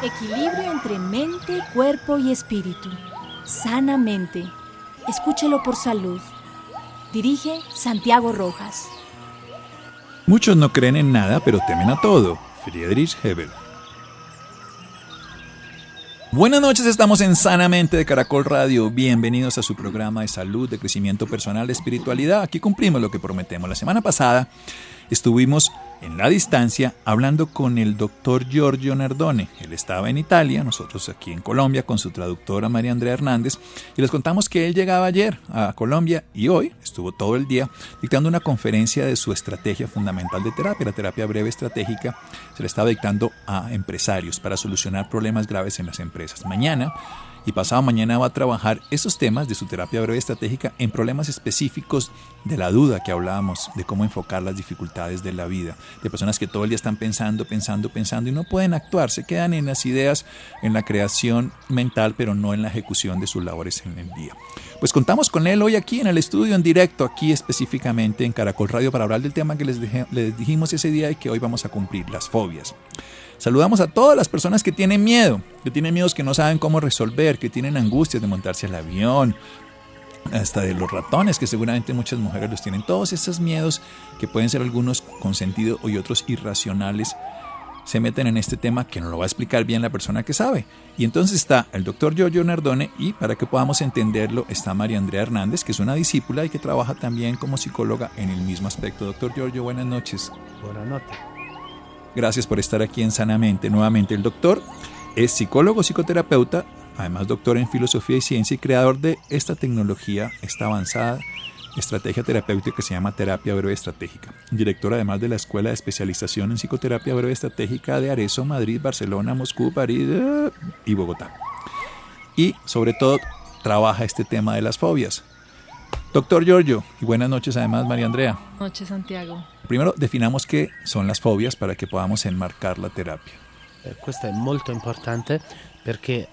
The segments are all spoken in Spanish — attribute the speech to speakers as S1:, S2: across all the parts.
S1: Equilibrio entre mente, cuerpo y espíritu. Sanamente. Escúchelo por salud. Dirige Santiago Rojas.
S2: Muchos no creen en nada, pero temen a todo. Friedrich Hebel. Buenas noches, estamos en Sanamente de Caracol Radio. Bienvenidos a su programa de salud, de crecimiento personal, de espiritualidad. Aquí cumplimos lo que prometemos. La semana pasada estuvimos en la distancia hablando con el doctor Giorgio Nardone. Él estaba en Italia, nosotros aquí en Colombia con su traductora María Andrea Hernández, y les contamos que él llegaba ayer a Colombia y hoy estuvo todo el día dictando una conferencia de su estrategia fundamental de terapia, la terapia breve estratégica. Se la estaba dictando a empresarios para solucionar problemas graves en las empresas. Mañana y pasado mañana va a trabajar esos temas de su terapia breve estratégica en problemas específicos de la duda que hablábamos, de cómo enfocar las dificultades de la vida, de personas que todo el día están pensando y no pueden actuar, se quedan en las ideas, en la creación mental, pero no en la ejecución de sus labores en el día. Pues contamos con él hoy aquí en el estudio, en directo, aquí específicamente en Caracol Radio, para hablar del tema que les dijimos ese día y que hoy vamos a cumplir, las fobias. Saludamos a todas las personas que tienen miedos que no saben cómo resolver, que tienen angustias de montarse al avión, hasta de los ratones, que seguramente muchas mujeres los tienen. Todos esos miedos, que pueden ser algunos con sentido y otros irracionales, se meten en este tema que nos lo va a explicar bien la persona que sabe. Y entonces está el doctor Giorgio Nardone, y para que podamos entenderlo está María Andrea Hernández, que es una discípula y que trabaja también como psicóloga en el mismo aspecto. Doctor Giorgio, buenas noches.
S3: Buenas noches.
S2: Gracias por estar aquí en Sanamente. Nuevamente, el doctor es psicólogo, psicoterapeuta, además doctor en filosofía y ciencia y creador de esta tecnología, esta avanzada estrategia terapéutica que se llama terapia breve estratégica. Director además de la Escuela de Especialización en Psicoterapia Breve Estratégica de Arezzo, Madrid, Barcelona, Moscú, París y Bogotá. Y sobre todo trabaja este tema de las fobias. Doctor Giorgio, y buenas noches además María Andrea.
S4: Buenas noches, Santiago.
S2: Primero definamos qué son las fobias para que podamos enmarcar la terapia.
S3: Questo è molto importante perché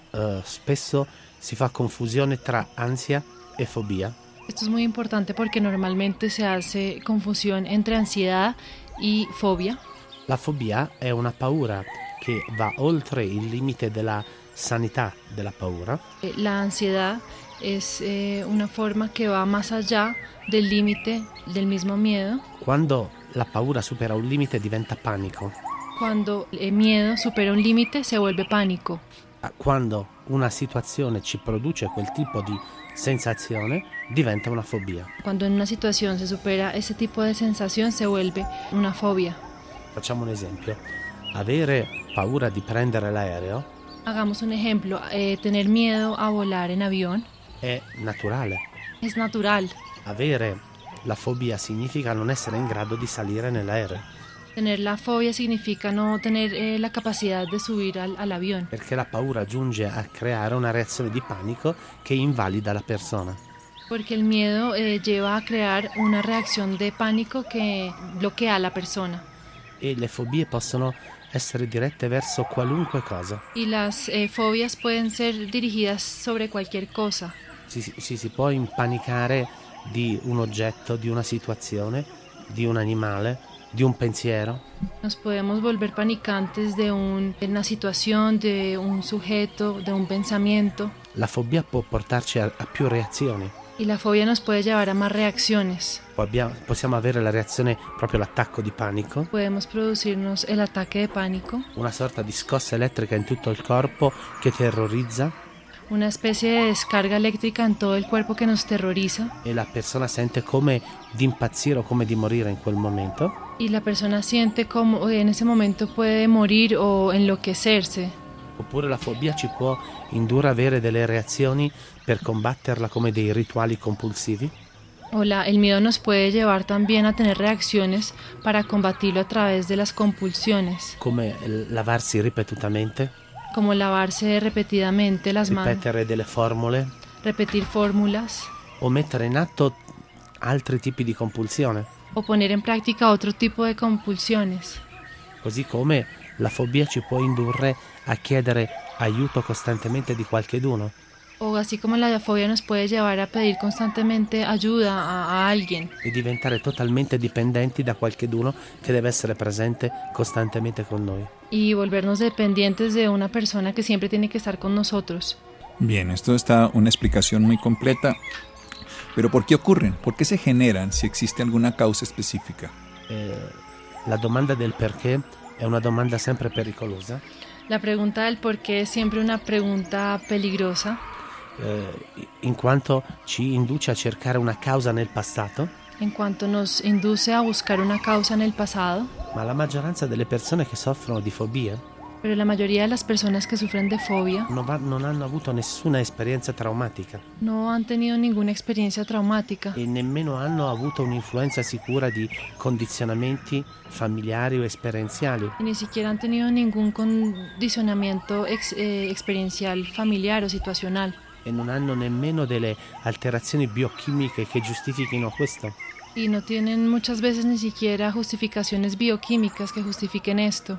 S3: spesso si fa confusione tra ansia e fobia.
S4: Esto es muy importante porque normalmente se hace confusión entre ansiedad y fobia.
S3: La fobia è una paura che va oltre il limite della sanità della paura.
S4: La ansiedad es una forma que va más allá del límite del mismo miedo.
S3: Quando la paura supera un limite diventa panico.
S4: Cuando el miedo supera un límite se vuelve pánico.
S3: Quando una situazione ci produce quel tipo di sensazione diventa una fobia.
S4: Cuando en una situación se supera ese tipo de sensación se vuelve una fobia.
S3: Facciamo un esempio. Avere paura di prendere l'aereo.
S4: Hagamos un ejemplo. Tener miedo a volar en avión
S3: è naturale.
S4: es natural.
S3: Avere la fobia significa non essere in grado di salire nell'aereo.
S4: Tener la fobia significa no tener la capacidad de subir al avión.
S3: Perché la paura giunge a creare una reazione di panico che invalida la persona.
S4: Porque el miedo lleva a crear una reacción de pánico que bloquea a la persona.
S3: E le fobie possono essere dirette verso qualunque cosa.
S4: Y las fobias pueden ser dirigidas sobre cualquier cosa.
S3: Si può impanicare di un oggetto, di una situazione, di un animale, di un pensiero.
S4: Nos podemos volver panicantes de una situación, de un sujeto, de un pensamiento.
S3: La fobia può portarci a più reazioni.
S4: Y la fobia nos puede llevar a más reacciones.
S3: Possiamo avere la reazione, proprio l'attacco di panico.
S4: Podemos producirnos el ataque de pánico.
S3: Una sorta di scossa elettrica in tutto il corpo che terrorizza.
S4: Una especie de descarga eléctrica en todo el cuerpo que nos terroriza.
S3: E la persona sente come di impazzire o come di morire in quel momento.
S4: Y la persona siente como en ese momento puede morir o enloquecerse.
S3: Oppure la fobia ci può indurre a avere delle reazioni per combatterla come dei rituali compulsivi.
S4: El miedo nos puede llevar también a tener reacciones para combatirlo a través de las compulsiones.
S3: Come lavarsi ripetutamente.
S4: Como lavarse repetidamente las manos.
S3: Ripetere delle formule.
S4: Repetir fórmulas.
S3: O mettere in atto altri tipi di compulsione.
S4: O poner en práctica otro tipo de compulsiones.
S3: Così come la fobia ci può indurre a chiedere aiuto costantemente di qualcheduno.
S4: O así como la fobia nos puede llevar a pedir constantemente ayuda a alguien
S3: e diventare totalmente dipendenti da qualcheduno che deve essere presente costantemente con noi.
S4: y volvernos dependientes de una persona que siempre tiene que estar con nosotros.
S2: Bien, esto está una explicación muy completa. Pero ¿por qué ocurren? ¿Por qué se generan si existe alguna causa específica?
S3: La domanda del perché è una domanda sempre pericolosa,
S4: La pregunta del por qué es siempre una pregunta peligrosa,
S3: in quanto ci induce a cercare una causa nel passato,
S4: en cuanto nos induce a buscar una causa en el pasado,
S3: ma la maggioranza delle persone che soffrono di fobie
S4: pero la mayoría de las personas que sufren de fobia
S3: non hanno avuto nessuna esperienza traumatica
S4: no han tenido ninguna experiencia traumática
S3: e nemmeno hanno avuto un'influenza sicura di condizionamenti familiari o esperienziali.
S4: y ni siquiera han tenido ningún condicionamiento experiencial, familiar o situacional.
S3: E non hanno nemmeno delle alterazioni biochimiche che giustifichino questo.
S4: Y no tienen muchas veces ni siquiera justificaciones bioquímicas que justifiquen esto.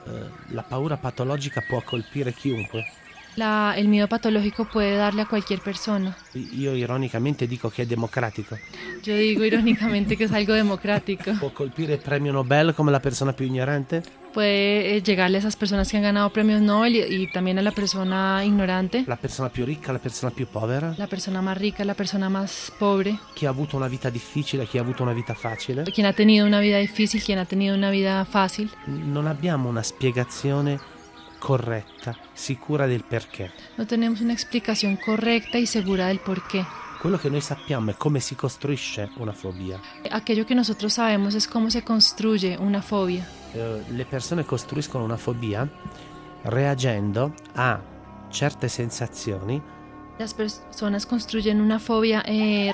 S3: La paura patologica può colpire chiunque.
S4: El miedo patológico puede darle a cualquier persona.
S3: Io ironicamente dico che è democratico.
S4: Yo digo irónicamente que es algo democrático.
S3: Può colpire il premio Nobel come la persona più ignorante.
S4: Puede llegarle a esas personas que han ganado premios Nobel y también a la persona ignorante,
S3: La persona più ricca, la persona più povera.
S4: la persona más rica, la persona más pobre,
S3: Chi ha avuto una vita difficile, chi ha avuto una vita facile.
S4: quien ha tenido una vida difícil, quien ha tenido una vida fácil.
S3: Non abbiamo una spiegazione corretta, sicura del perché.
S4: No tenemos una explicación correcta y segura del por qué.
S3: Quello che noi sappiamo è come si costruisce una fobia.
S4: Aquello que nosotros sabemos es cómo se construye una fobia.
S3: Le persone costruiscono una fobia reagendo a certe sensazioni
S4: Las personas construyen una fobia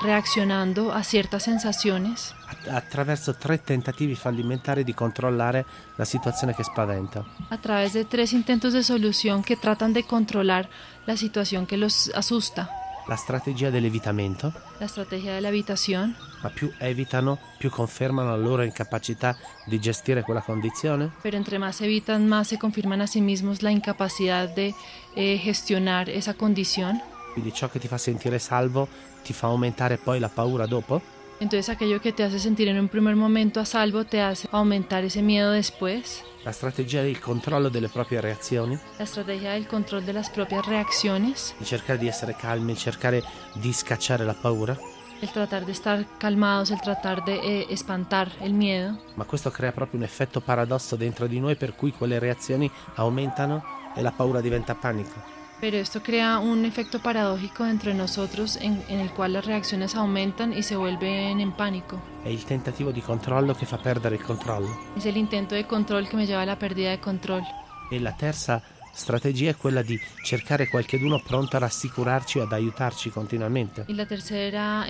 S4: reaccionando a ciertas sensaciones
S3: attraverso 3 tentativi fallimentari di controllare la situazione che spaventa.
S4: a través de 3 intentos de solución que tratan de controlar la situación que los asusta.
S3: La strategia dell'evitamento,
S4: La estrategia de la habitación,
S3: ma più evitano, più confermano la loro incapacità di gestire quella condizione.
S4: pero entre más evitan, más se confirman a sí mismos la incapacidad de gestionar esa condición.
S3: Quindi ciò che ti fa sentire salvo ti fa aumentare poi la paura dopo.
S4: Entonces aquello que te hace sentir en un primer momento a salvo te hace aumentar ese miedo después.
S3: La strategia del controllo delle proprie reazioni,
S4: La estrategia del control de las propias reacciones,
S3: di cercare di essere calmi, cercare di scacciare la paura,
S4: el tratar de estar calmados, el tratar de espantar el miedo.
S3: ma questo crea proprio un effetto paradosso dentro di noi per cui quelle reazioni aumentano e la paura diventa panico.
S4: Pero esto crea un efecto paradójico dentro de nosotros en el cual las reacciones aumentan y se vuelven en pánico.
S3: È il tentativo di controllo che fa perdere il controllo.
S4: Es el intento de control que me lleva a la pérdida de control.
S3: E la terza strategia è quella di cercare qualcheduno pronto a rassicurarci o ad aiutarci continuamente.
S4: Y la tercera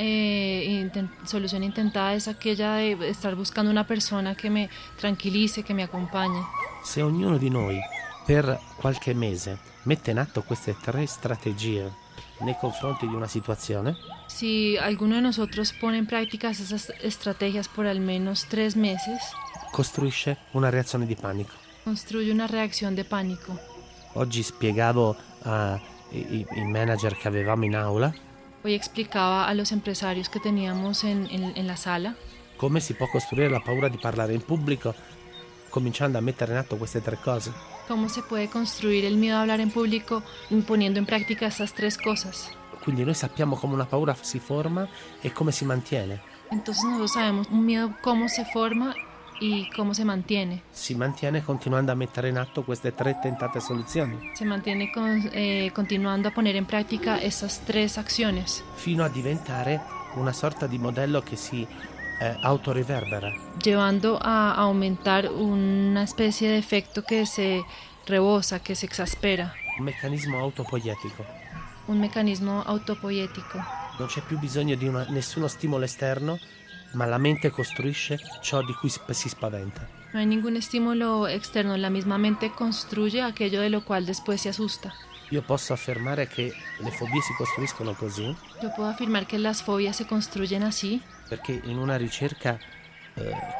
S4: solución intentada es aquella de estar buscando una persona que me tranquilice, que me acompañe.
S3: Se ognuno di noi per qualche mese mette in atto queste 3 strategie nei confronti di una situazione,
S4: Si alguno de nosotros pone en práctica esas estrategias por al menos 3 meses,
S3: costruisce una reazione di panico.
S4: construye una reacción de pánico.
S3: Oggi spiegavo ai manager che avevamo in aula
S4: Hoy explicaba a los empresarios que teníamos en la sala
S3: come si può costruire la paura di parlare in pubblico cominciando a mettere in atto queste 3 cose.
S4: cómo se puede construir el miedo a hablar en público poniendo en práctica estas 3 cosas.
S3: Quindi noi sappiamo come una paura si forma e come si mantiene.
S4: Entonces nosotros sabemos un miedo cómo se forma y cómo se mantiene.
S3: Si mantiene continuando a mettere in atto queste 3 tentate soluzioni,
S4: Se mantiene continuando a poner en práctica estas 3 acciones,
S3: fino a diventare una sorta di modello che si autoriverbera.
S4: llevando a aumentar una especie de efecto que se rebosa, que se exaspera,
S3: Un meccanismo autopoietico.
S4: un mecanismo autopoiético.
S3: Non c'è più bisogno di nessuno stimolo esterno, ma la mente costruisce ciò di cui si spaventa.
S4: No hay ningún estímulo externo, la misma mente construye aquello de lo cual después se asusta.
S3: Io posso affermare che le fobie si costruiscono così
S4: Yo puedo afirmar que las fobias se construyen así
S3: perché in una ricerca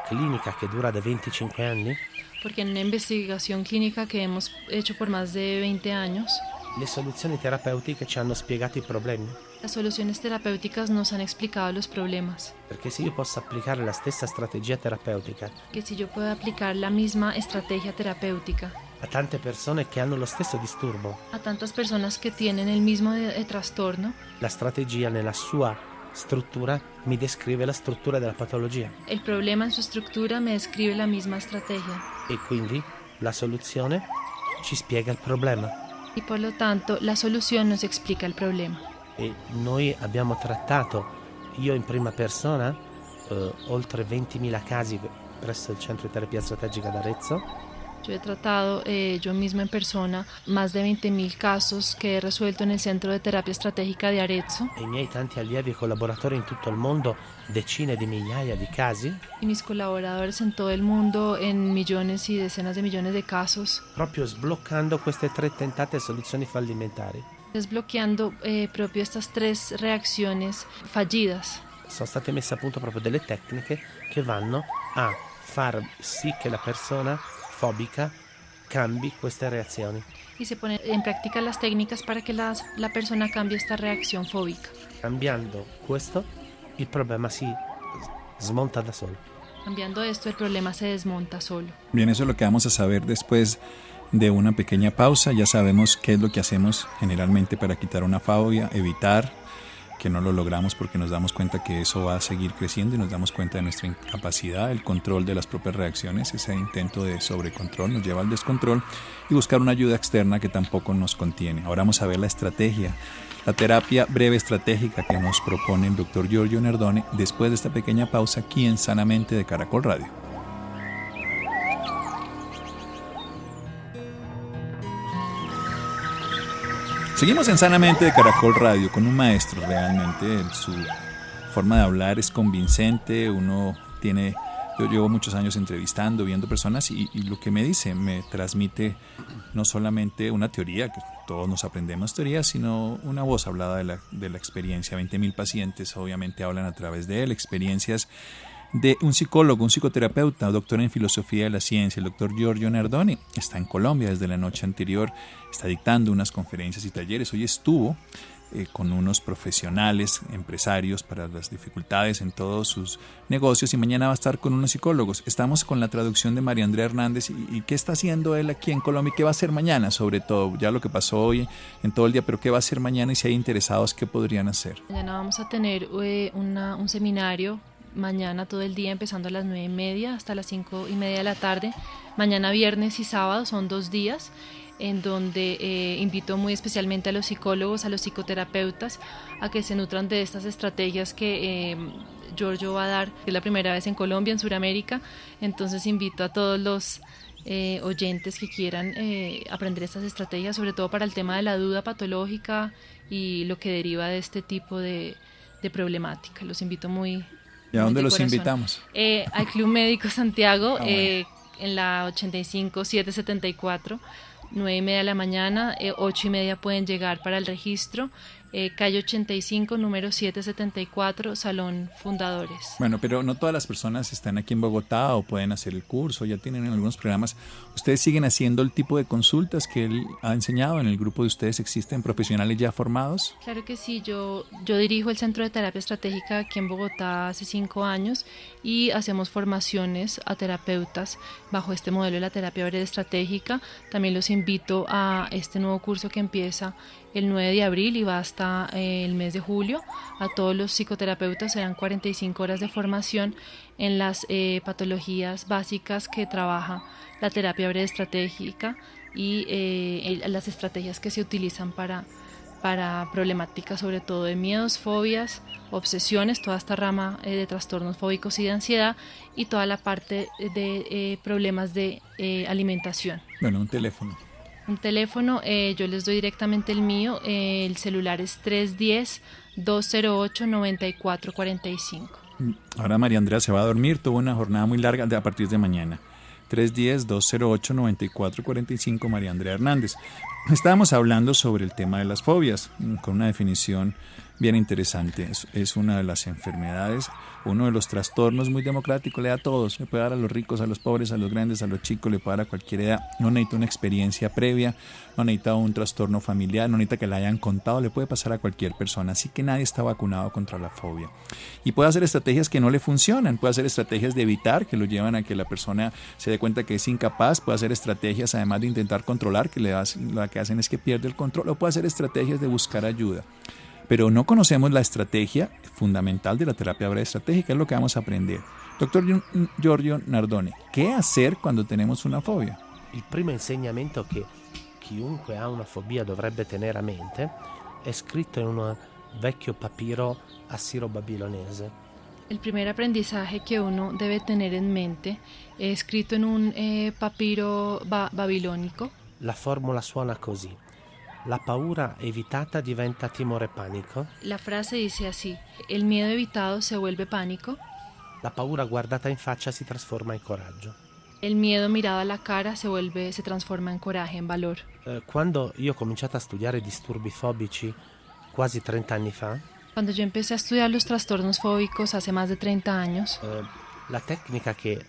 S3: clinica che dura da 25 anni
S4: porque en una investigación clínica que hemos hecho por más de 20 años
S3: Le soluzioni terapeutiche ci hanno spiegato i problemi.
S4: Las soluciones terapéuticas nos han explicado los problemas.
S3: Perché se io posso applicare la stessa strategia terapeutica
S4: Que si yo puedo aplicar la misma estrategia terapéutica
S3: a tante persone che hanno lo stesso disturbo,
S4: a tantas personas que tienen el mismo trastorno,
S3: la strategia nella sua struttura mi descrive la struttura della patologia
S4: el problema en su estructura me describe la misma estrategia.
S3: e quindi la soluzione ci spiega il problema.
S4: Y por lo tanto, la solución nos explica el problema.
S3: E noi abbiamo trattato, io in prima persona, oltre 20.000 casi presso il centro di terapia strategica d'Arezzo.
S4: Yo he tratado yo mismo en persona más de 20.000 casos que he resuelto en el Centro de Terapia Estratégica de Arezzo.
S3: E i miei tanti allievi e collaboratori in tutto il mondo, decine di migliaia di casi,
S4: Y mis colaboradores en todo el mundo en millones y decenas de millones de casos,
S3: proprio sbloccando queste 3 tentate soluzioni fallimentari.
S4: desbloqueando proprio estas 3 reacciones fallidas.
S3: Sono state messe a punto proprio delle tecniche che vanno a far sì che la persona fobica cambi queste reazioni.
S4: Y se ponen en práctica las técnicas para que la persona cambie esta reacción fóbica.
S3: Cambiando questo, il problema si smonta da solo.
S4: Cambiando esto, el problema se desmonta solo.
S2: Bien, eso es lo que vamos a saber después de una pequeña pausa. Ya sabemos qué es lo que hacemos generalmente para quitar una fobia, evitar que no lo logramos porque nos damos cuenta que eso va a seguir creciendo y nos damos cuenta de nuestra incapacidad, el control de las propias reacciones, ese intento de sobrecontrol nos lleva al descontrol y buscar una ayuda externa que tampoco nos contiene. Ahora vamos a ver la estrategia, la terapia breve estratégica que nos propone el doctor Giorgio Nardone después de esta pequeña pausa aquí en Sanamente de Caracol Radio. Seguimos en Sanamente de Caracol Radio con un maestro realmente, su forma de hablar es convincente, yo llevo muchos años entrevistando, viendo personas y lo que me dice me transmite no solamente una teoría, que todos nos aprendemos teorías, sino una voz hablada de la experiencia. 20.000 pacientes obviamente hablan a través de él, experiencias de un psicólogo, un psicoterapeuta, doctor en filosofía de la ciencia, el doctor Giorgio Nardone. Está en Colombia desde la noche anterior, está dictando unas conferencias y talleres. Hoy estuvo con unos profesionales, empresarios para las dificultades en todos sus negocios y mañana va a estar con unos psicólogos. Estamos con la traducción de María Andrea Hernández y qué está haciendo él aquí en Colombia y qué va a hacer mañana, sobre todo, ya lo que pasó hoy en todo el día, pero qué va a hacer mañana y si hay interesados, qué podrían hacer.
S4: Mañana vamos a tener un seminario. Mañana todo el día empezando a las 9:30 hasta las 5:30 de la tarde. Mañana viernes y sábado son 2 días en donde invito muy especialmente a los psicólogos, a los psicoterapeutas a que se nutran de estas estrategias que Giorgio va a dar. Es la primera vez en Colombia, en Sudamérica, entonces invito a todos los oyentes que quieran aprender estas estrategias, sobre todo para el tema de la duda patológica y lo que deriva de este tipo de problemática. Los invito muy.
S2: ¿Y a dónde los invitamos?
S4: Al Club Médico Santiago,
S2: bueno.
S4: En la 85-774, 9:30 de la mañana, 8:30 pueden llegar para el registro. Calle 85, número 774, Salón Fundadores.
S2: Bueno, pero no todas las personas están aquí en Bogotá o pueden hacer el curso, ya tienen algunos programas. ¿Ustedes siguen haciendo el tipo de consultas que él ha enseñado? ¿En el grupo de ustedes existen profesionales ya formados?
S4: Claro que sí, yo dirijo el Centro de Terapia Estratégica aquí en Bogotá hace 5 años y hacemos formaciones a terapeutas bajo este modelo de la terapia breve estratégica. También los invito a este nuevo curso que empieza el 9 de abril y va hasta el mes de julio. A todos los psicoterapeutas serán 45 horas de formación en las patologías básicas que trabaja la terapia breve estratégica y las estrategias que se utilizan para problemáticas sobre todo de miedos, fobias, obsesiones, toda esta rama de trastornos fóbicos y de ansiedad y toda la parte de problemas de alimentación.
S2: Bueno, un teléfono.
S4: Un teléfono, yo les doy directamente el mío, el celular es 310-208-9445.
S2: Ahora María Andrea se va a dormir, tuvo una jornada muy larga a partir de mañana. 310-208-9445, María Andrea Hernández. Estábamos hablando sobre el tema de las fobias, con una definición bien interesante. Es una de las enfermedades, uno de los trastornos muy democráticos, le da a todos, le puede dar a los ricos, a los pobres, a los grandes, a los chicos, le puede dar a cualquier edad. No necesita una experiencia previa, no necesita un trastorno familiar, no necesita que le hayan contado, le puede pasar a cualquier persona. Así que nadie está vacunado contra la fobia. Y puede hacer estrategias que no le funcionan, puede hacer estrategias de evitar, que lo llevan a que la persona se dé cuenta que es incapaz, puede hacer estrategias además de intentar controlar, que lo que hacen es que pierde el control, o puede hacer estrategias de buscar ayuda. Pero no conocemos la estrategia fundamental de la terapia breve estratégica, es lo que vamos a aprender. Doctor Giorgio Nardone, ¿qué hacer cuando tenemos una fobia?
S3: Il primo insegnamento che chiunque ha una fobia dovrebbe tenere a mente è scritto in un vecchio papiro assiro-babilonese.
S4: El primer aprendizaje que uno debe tener en mente, escrito en un papiro babilónico.
S3: La formula suona così: la paura evitata diventa timore panico,
S4: La frase dice así: el miedo evitado se vuelve pánico,
S3: la paura guardata in faccia si trasforma in coraggio.
S4: el miedo mirado a la cara se transforma en coraje, en valor.
S3: Quando io ho cominciato a studiare disturbi fobici quasi 30 anni fa,
S4: Cuando yo empecé a estudiar los trastornos fóbicos hace más de 30 años,
S3: la tecnica che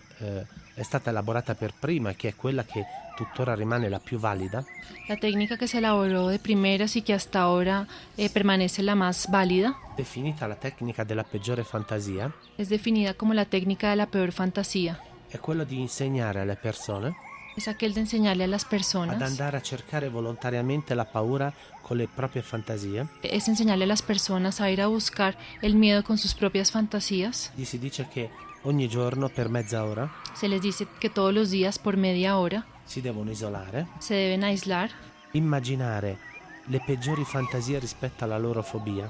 S3: è stata elaborata per prima e che è quella che tuttora rimane la più valida
S4: la técnica que se elaboró de primeras y que hasta ahora permanece la más válida,
S3: definita la tecnica della peggiore fantasia,
S4: es definida como la técnica de la peor fantasía.
S3: è quello di insegnare alle persone
S4: Es aquel de enseñarle a las
S3: ad
S4: personas,
S3: andare a cercare volontariamente la paura con le proprie fantasie.
S4: es enseñarle a las personas a ir a buscar el miedo con sus propias fantasías.
S3: Gli si dice che ogni giorno per mezz'ora
S4: Se les dice que todos los días por media hora
S3: si devono isolare,
S4: se deben aislar
S3: immaginare le peggiori fantasie rispetto alla loro fobia.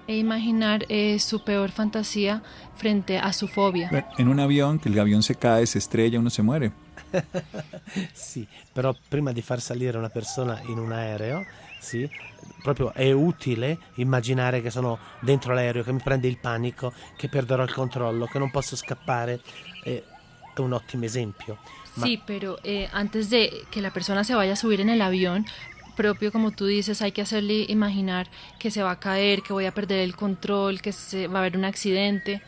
S4: e imaginar su peor fantasía frente a su fobia.
S2: En un avión, que el avión se cae, se estrella, uno se muere.
S3: Sì, però prima di far salire una persona in un aereo, sì, proprio è utile immaginare che sono dentro l'aereo, che mi prende il panico, che perderò il controllo, che non posso scappare. È un ottimo esempio. Ma
S4: Sí, pero antes de que la persona se vaya a subir en el avión, propio como tú dices, hay que hacerle imaginar que se va a caer, que voy a perder el control, que va a haber un accidente.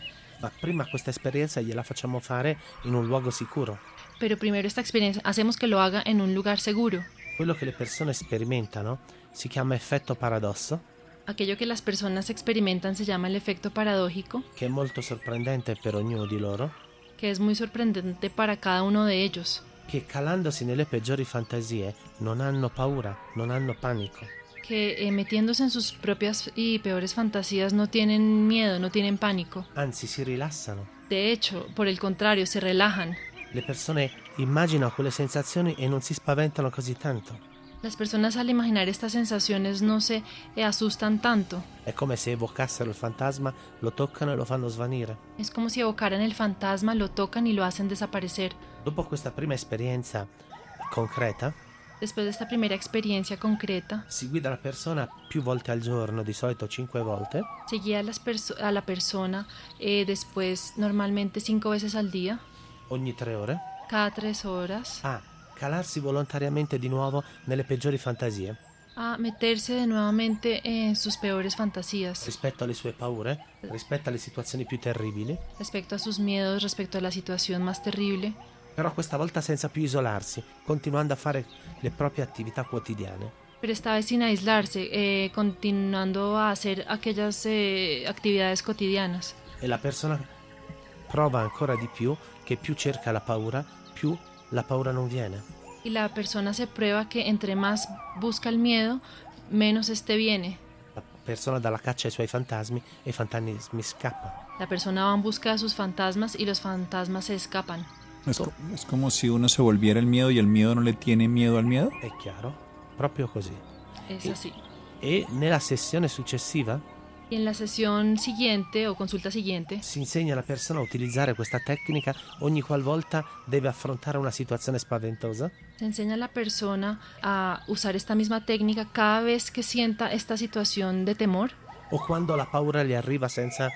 S3: prima questa esperienza gliela facciamo fare in un luogo sicuro.
S4: Pero primero esta experiencia, hacemos que lo haga en un lugar seguro.
S3: Quello che le persone sperimentano si chiama effetto paradosso,
S4: Aquello que las personas experimentan se llama el efecto paradójico,
S3: che è molto sorprendente per ognuno di loro,
S4: que es muy sorprendente para cada uno de ellos,
S3: che calandosi nelle peggiori fantasie non hanno paura, non hanno panico.
S4: que metiéndose en sus propias y peores fantasías no tienen miedo, no tienen pánico.
S3: Anzi, si rilassano.
S4: De hecho, por el contrario, se relajan.
S3: Le persone immaginano quelle sensazioni e non si spaventano così tanto.
S4: Las personas al imaginar estas sensaciones no se asustan tanto.
S3: È come se evocassero il fantasma, lo toccano e lo fanno svanire.
S4: Es como si evocaran el fantasma, lo tocan y lo hacen desaparecer.
S3: Dopo questa prima esperienza concreta,
S4: Después de esta primera experiencia concreta,
S3: si guida la persona più volte al giorno, di solito 5 volte,
S4: se guía a la persona después normalmente 5 veces al día,
S3: ogni 3 ore,
S4: cada 3 horas,
S3: a calarsi volontariamente di nuovo nelle peggiori fantasie
S4: a meterse de nuevamente en sus peores fantasías,
S3: rispetto alle sue paure, rispetto alle situazioni più terribili,
S4: respecto a sus miedos, respecto a la situación más terrible,
S3: però questa volta senza più isolarsi, continuando a fare le proprie attività quotidiane.
S4: pero esta vez sin aislarse, continuando a hacer aquellas actividades cotidianas.
S3: E la persona prova ancora di più che più cerca la paura, più la paura non viene.
S4: Y la persona se prueba que entre más busca el miedo, menos este viene.
S3: La persona dà la caccia ai suoi fantasmi e i fantasmi scappano.
S4: La persona va en busca de sus fantasmas y los fantasmas se escapan.
S2: Es como si uno se volviera el miedo y el miedo no le tiene miedo al miedo.
S3: È chiaro? Proprio così.
S4: Es así.
S3: E nella sessione successiva
S4: Y en la sesión siguiente o consulta siguiente
S3: si insegna alla persona a utilizzare questa tecnica ogni qualvolta deve affrontare una situazione spaventosa,
S4: se enseña a la persona a usar esta misma técnica cada vez que sienta esta situación de temor
S3: o quando la paura gli arriva senza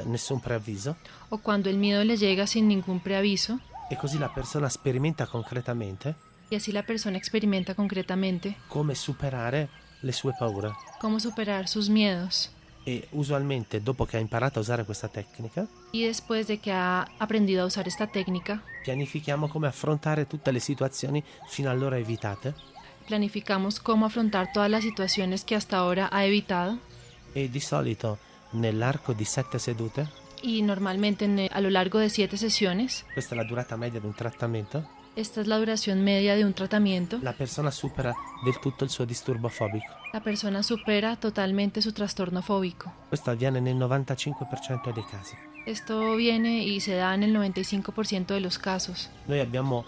S3: nessun preavviso,
S4: o cuando el miedo le llega sin ningún preaviso,
S3: e così la persona sperimenta concretamente
S4: y así la persona experimenta concretamente
S3: come superare le sue paure.
S4: cómo superar sus miedos.
S3: E usualmente dopo che ha imparato a usare questa tecnica,
S4: Y después de que ha aprendido a usar esta técnica,
S3: pianifichiamo come affrontare tutte le situazioni fino allora evitate
S4: planificamos cómo afrontar todas las situaciones que hasta ahora ha evitado.
S3: e di solito nell'arco di 7 sedute,
S4: Y normalmente a lo largo de 7 sesiones,
S3: questa è la durata media di un trattamento,
S4: esta es la duración media de un tratamiento,
S3: la persona supera del tutto il suo disturbo fobico.
S4: la persona supera totalmente su trastorno fóbico.
S3: Questo avviene nel 95% dei casi.
S4: Esto viene y se da en el 95% de los casos.
S3: Noi abbiamo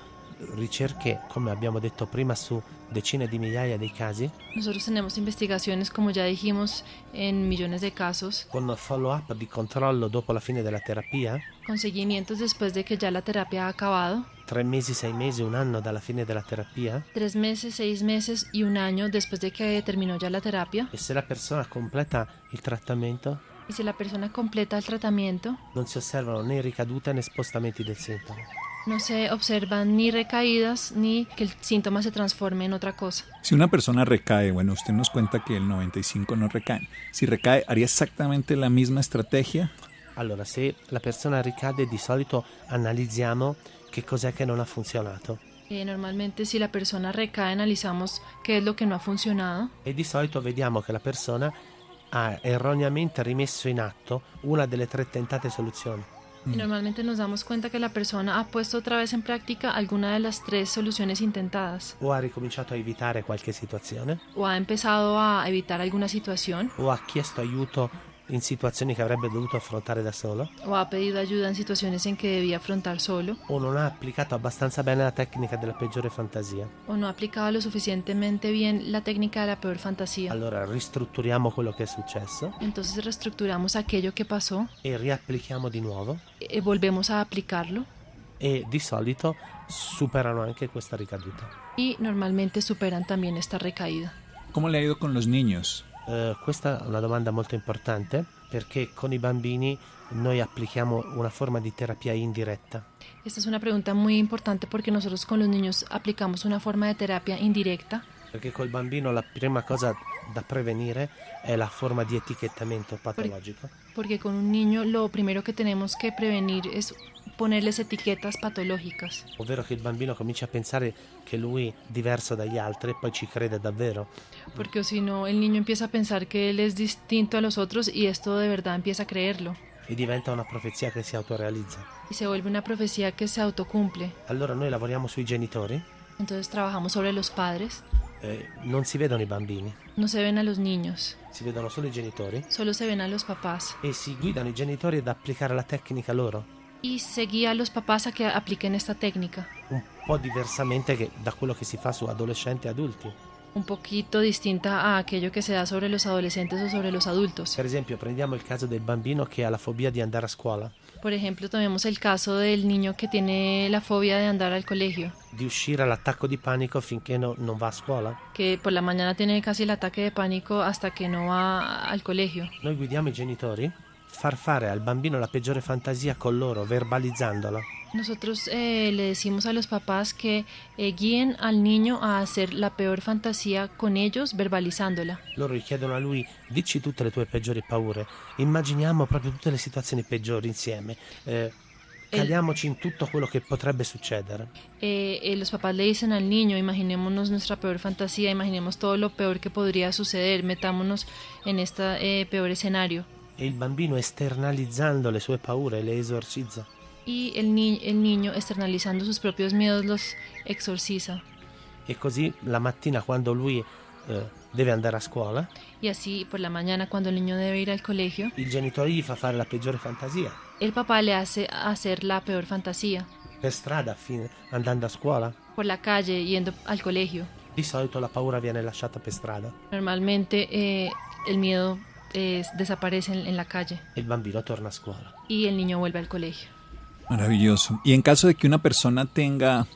S3: ricerche, come abbiamo detto prima, su decine di migliaia di casi,
S4: Nosotros tenemos investigaciones, como ya dijimos, en millones de casos,
S3: con follow-up di controllo dopo la fine della terapia,
S4: con seguimientos después de que ya la terapia ha acabado,
S3: 3 mesi, 6 mesi, un anno dalla fine della terapia,
S4: 3 meses, 6 meses y un año después de que terminó ya la terapia.
S3: e se la persona completa il trattamento
S4: Y si la persona completa el tratamiento,
S3: non si osservano né ricadute né spostamenti del sintomo.
S4: no se observan ni recaídas ni que el síntoma se transforme en otra cosa.
S2: Si una persona recae, bueno, usted nos cuenta que el 95 no recae. Si recae, ¿haría exactamente la misma estrategia?
S3: Allora, se la persona ricade, di solito analizziamo che cos'è che non ha funzionato
S4: Normalmente si la persona recae analizamos qué es lo que no ha funcionado
S3: e di solito vediamo che la persona ha erroneamente rimesso in atto una delle 3 tentate soluzioni.
S4: y normalmente nos damos cuenta que la persona ha puesto otra vez en práctica alguna de las 3 soluciones intentadas
S3: O ha ricominciato a evitare qualche situazione,
S4: o ha empezado a evitar alguna situación
S3: o ha chiesto aiuto in situazioni che avrebbe dovuto affrontare da solo,
S4: o ha pedido ayuda en situaciones en que debía afrontar solo
S3: o non ha applicato abbastanza bene la tecnica della peggiore fantasia.
S4: o no ha aplicado lo suficientemente bien la técnica de la peor fantasía.
S3: Allora ristrutturiamo quello che è successo
S4: Entonces reestructuramos aquello que pasó,
S3: e riapplichiamo di nuovo
S4: volvemos a aplicarlo
S3: e di solito superano anche questa ricaduta.
S4: y normalmente superan también esta recaída.
S2: ¿Cómo le ha ido con los niños?
S3: Questa è una domanda molto importante perché con i bambini noi applichiamo una forma di terapia indiretta.
S4: Esta es una pregunta muy importante porque nosotros con los niños aplicamos una forma de terapia indirecta,
S3: Perché col bambino la prima cosa da prevenire è la forma di etichettamento patologico.
S4: porque con un niño lo primero que tenemos que prevenir es ponerles etiquetas patológicas,
S3: Ovvero che il bambino comincia a pensare che lui è diverso dagli altri e poi ci crede davvero.
S4: porque si no el niño empieza a pensar que él es distinto a los otros y esto de verdad empieza a creerlo
S3: E diventa una profezia che si autorealizza.
S4: y se vuelve una profecía que se autocumple.
S3: Allora noi lavoriamo sui genitori,
S4: Entonces trabajamos sobre los padres,
S3: non si vedono i bambini,
S4: no se ven a los niños,
S3: si vedono solo i genitori
S4: solo se ven a los papás
S3: e si guidano i genitori ad applicare la tecnica loro,
S4: y se guía a los papás a que apliquen esta técnica.
S3: un po' diversamente da quello che si fa su adolescenti e adulti.
S4: Un poquito distinta a aquello que se da sobre los adolescentes o sobre los adultos.
S3: Per esempio, prendiamo il caso del bambino che ha la fobia di andare a scuola,
S4: Por ejemplo, tomemos el caso del niño que tiene la fobia de andar al colegio,
S3: di uscire all'attacco di panico finché non va a scuola.
S4: que por la mañana tiene casi el ataque de pánico hasta que no va al colegio.
S3: Noi guidiamo i genitori, far fare al bambino la peggiore fantasia con loro, verbalizzandola.
S4: Nosotros le decimos a los papás que guíen al niño a hacer la peor fantasía con ellos, verbalizándola.
S3: Loro gli chiedono a lui, dici tutte le tue peggiori paure, immaginiamo proprio tutte le situazioni peggiori insieme, caliamoci in tutto quello che potrebbe succedere.
S4: Los papás le dicen al niño, imaginémonos nuestra peor fantasía, imaginemos todo lo peor que podría suceder, metámonos en este peor escenario.
S3: E il bambino esternalizzando le sue paure le esorcizza.
S4: Y el niño, externalizando sus propios miedos, los exorciza.
S3: E così la mattina quando lui deve andare a scuola,
S4: Y así por la mañana, cuando el niño debe ir al colegio,
S3: il genitore gli fa fare la peggiore fantasia.
S4: el papá le hace hacer la peor fantasía.
S3: Per strada, andando a scuola,
S4: Por la calle, yendo al colegio.
S3: di solito la paura viene lasciata per strada
S4: Normalmente el miedo desaparece en la calle
S3: e il bambino torna a scuola.
S4: y el niño vuelve al colegio.
S2: Maravilloso. Y en caso de que una persona tenga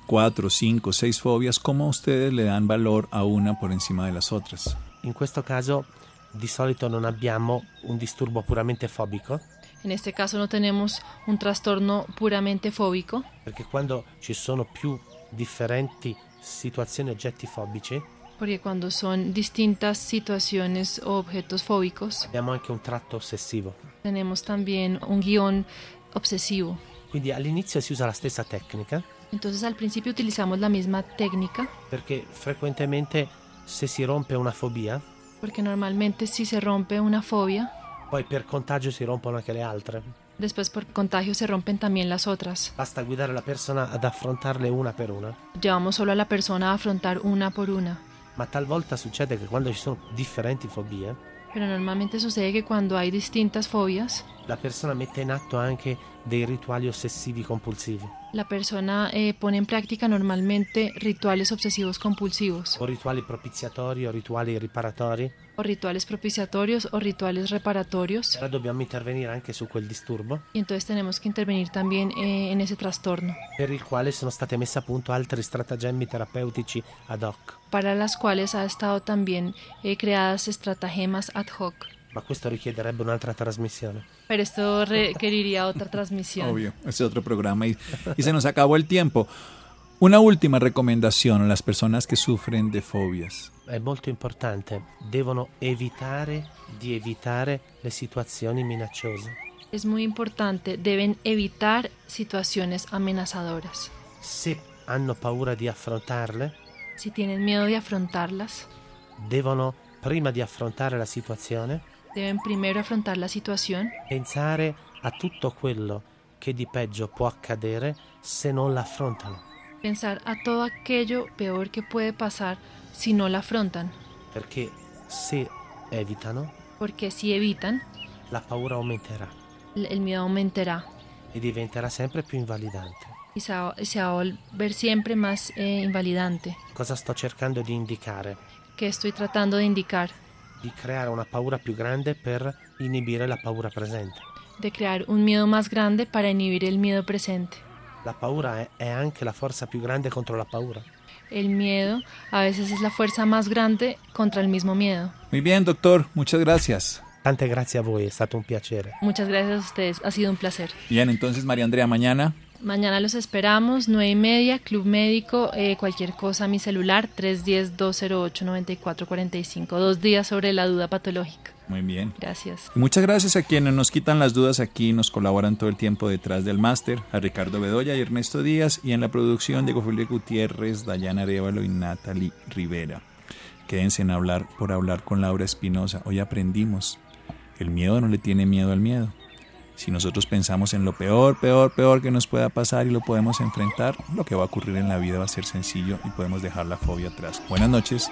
S2: 4, 5, 6 fobias, ¿cómo ustedes le dan valor a una por encima de las otras?
S3: In questo caso di solito non abbiamo un disturbo puramente fobico,
S4: En este caso no tenemos un trastorno puramente fóbico,
S3: perché quando ci sono più differenti situazioni e oggetti fobici,
S4: Porque cuando son distintas situaciones o objetos fóbicos,
S3: abbiamo anche un tratto ossessivo.
S4: tenemos también un guión obsesivo.
S3: Quindi all'inizio si usa la stessa tecnica,
S4: Entonces al principio utilizamos la misma técnica,
S3: perché frequentemente se si rompe una fobia,
S4: porque normalmente si se rompe una fobia,
S3: poi per contagio si rompono anche le altre.
S4: después por contagio se rompen también las otras.
S3: Basta guidare la persona ad affrontarle una per una.
S4: Llevamos solo a la persona a afrontar una por una.
S3: Ma talvolta succede che quando ci sono differenti fobie,
S4: Pero normalmente sucede que cuando hay distintas fobias,
S3: la persona mette in atto anche dei rituali ossessivi compulsivi
S4: la persona pone en práctica normalmente rituales obsesivos compulsivos,
S3: o rituali propiziatori o rituali riparatori.
S4: o rituales propiciatorios o rituales reparatorios.
S3: Allora dobbiamo intervenire anche su quel disturbo
S4: Y entonces tenemos que intervenir también en ese trastorno,
S3: per il quale sono state messe a punto altri stratagemmi terapeutici ad hoc.
S4: para las cuales ha estado también creadas estratagemas ad hoc.
S3: Ma questo richiederebbe un'altra trasmissione.
S4: Pero esto requeriría otra transmisión.
S2: Obvio, este es otro programa y se nos acabó el tiempo. Una última recomendación a las personas que sufren de fobias.
S3: È molto importante, devono evitare di evitare le situazioni minacciose.
S4: Es muy importante, deben evitar situaciones amenazadoras.
S3: Se hanno paura di affrontarle,
S4: Si tienen miedo de afrontarlas,
S3: devono, prima di affrontare la situazione,
S4: deben primero afrontar la situación,
S3: pensare a tutto quello che di peggio può accadere se non la affrontano,
S4: pensar a todo aquello peor que puede pasar si no la afrontan,
S3: perché se evitano,
S4: porque si evitan,
S3: la paura aumenterà
S4: el miedo aumentará
S3: e diventerà sempre più invalidante.
S4: y se va a volver siempre más invalidante.
S3: Cosa sto cercando di indicare?
S4: ¿Qué estoy tratando de indicar?
S3: Di creare una paura più grande per inibire la paura presente.
S4: De crear un miedo más grande para inhibir el miedo presente.
S3: La paura è anche la forza più grande contro la paura.
S4: El miedo a veces es la fuerza más grande contra el mismo miedo.
S2: Muy bien, doctor, muchas gracias.
S3: Tante grazie a voi, è stato un piacere.
S4: Muchas gracias a ustedes, ha sido un placer.
S2: Bien, entonces María Andrea, mañana.
S4: Mañana los esperamos, 9:30, Club Médico, cualquier cosa a mi celular, 310-208-9445. 2 días sobre la duda patológica.
S2: Muy bien.
S4: Gracias.
S2: Y muchas gracias a quienes nos quitan las dudas aquí, nos colaboran todo el tiempo detrás del máster, a Ricardo Bedoya y Ernesto Díaz, y en la producción Diego Julio Gutiérrez, Dayana Arévalo y Natalie Rivera. Quédense en Hablar por Hablar con Laura Espinosa. Hoy aprendimos, el miedo no le tiene miedo al miedo. Si nosotros pensamos en lo peor que nos pueda pasar y lo podemos enfrentar, lo que va a ocurrir en la vida va a ser sencillo y podemos dejar la fobia atrás. Buenas noches.